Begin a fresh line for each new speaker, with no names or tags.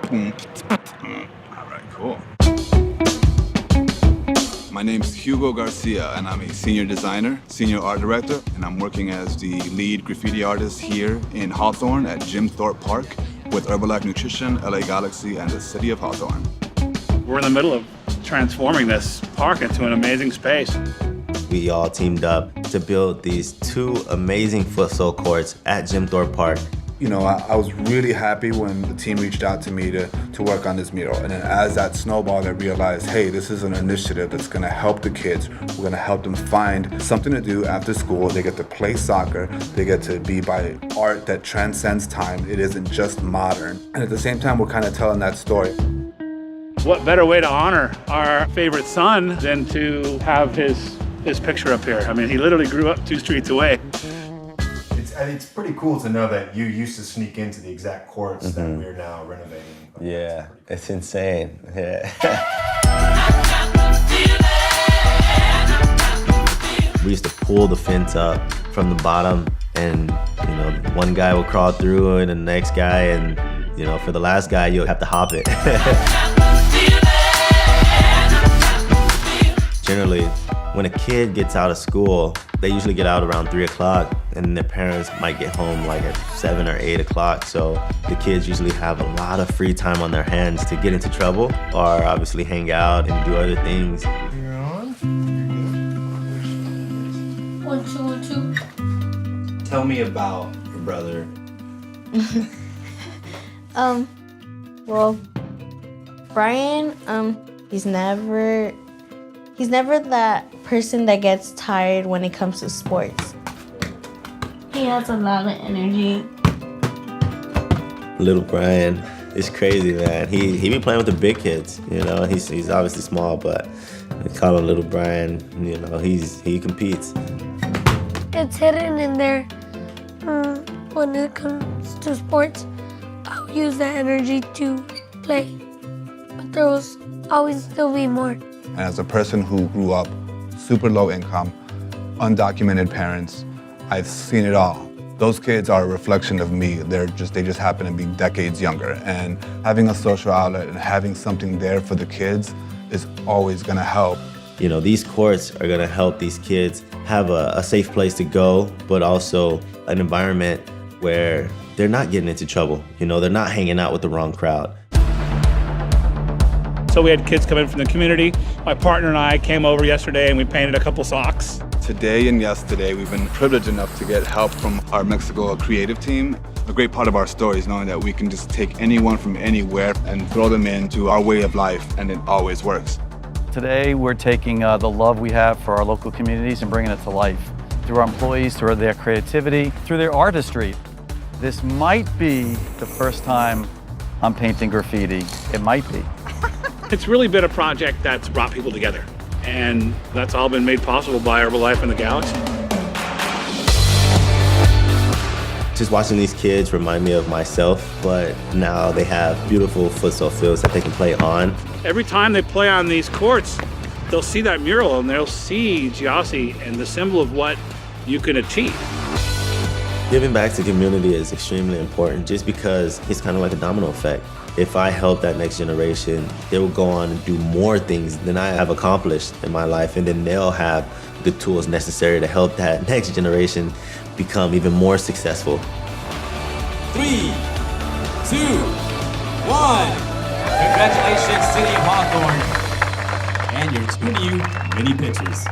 All right, cool. My name's Hugo Garcia, and I'm a senior designer, senior art director, and I'm working as the lead graffiti artist here in Hawthorne at Thorpe Park with Herbalife Nutrition, LA Galaxy, and the city of Hawthorne.
We're in the middle of transforming this park into an amazing space.
We all teamed up to build these 2 amazing futsal courts at Thorpe Park.
You know, I was really happy when the team reached out to me to work on this mural. And then as that snowballed, I realized, hey, this is an initiative that's gonna help the kids. We're gonna help them find something to do after school. They get to play soccer. They get to be by art that transcends time. It isn't just modern. And at the same time, we're kind of telling that story.
What better way to honor our favorite son than to have his picture up here? I mean, he literally grew up 2 streets away.
It's pretty cool to know that you used to sneak into the exact courts that we're now renovating.
Yeah, it's insane. Yeah. We used to pull the fence up from the bottom, and you know, one guy would crawl through it, and the next guy, and you know, for the last guy, you'll have to hop it. Generally, when a kid gets out of school, they usually get out around 3 o'clock, and their parents might get home like at 7 or 8 o'clock. So the kids usually have a lot of free time on their hands to get into trouble or obviously hang out and do other things.
You're on.
1, 2, 1, 2.
Tell me about your brother.
Well, Brian, he's never that person that gets tired when it comes to sports. He has a lot of energy.
Little Brian is crazy, man. He be playing with the big kids, you know. He's obviously small, but we call him Little Brian. You know, he competes.
It's hidden in there. When it comes to sports, I'll use that energy to play, but there will always still be more.
And as a person who grew up super low income, undocumented parents, I've seen it all. Those kids are a reflection of me. They just happen to be decades younger. And having a social outlet and having something there for the kids is always gonna help.
You know, these courts are gonna help these kids have a safe place to go, but also an environment where they're not getting into trouble. You know, they're not hanging out with the wrong crowd.
So we had kids come in from the community. My partner and I came over yesterday and we painted a couple socks.
Today and yesterday, we've been privileged enough to get help from our Mexico creative team. A great part of our story is knowing that we can just take anyone from anywhere and throw them into our way of life, and it always works.
Today, we're taking the love we have for our local communities and bringing it to life through our employees, through their creativity, through their artistry. This might be the first time I'm painting graffiti. It might be.
It's really been a project that's brought people together, and that's all been made possible by Herbalife and the Galaxy.
Just watching these kids remind me of myself, but now they have beautiful futsal fields that they can play on.
Every time they play on these courts, they'll see that mural and they'll see Giassi and the symbol of what you can achieve.
Giving back to community is extremely important just because it's kind of like a domino effect. If I help that next generation, they will go on and do more things than I have accomplished in my life, and then they'll have the tools necessary to help that next generation become even more successful.
3, 2, 1. Congratulations, City of Hawthorne, and your 2 new mini pictures.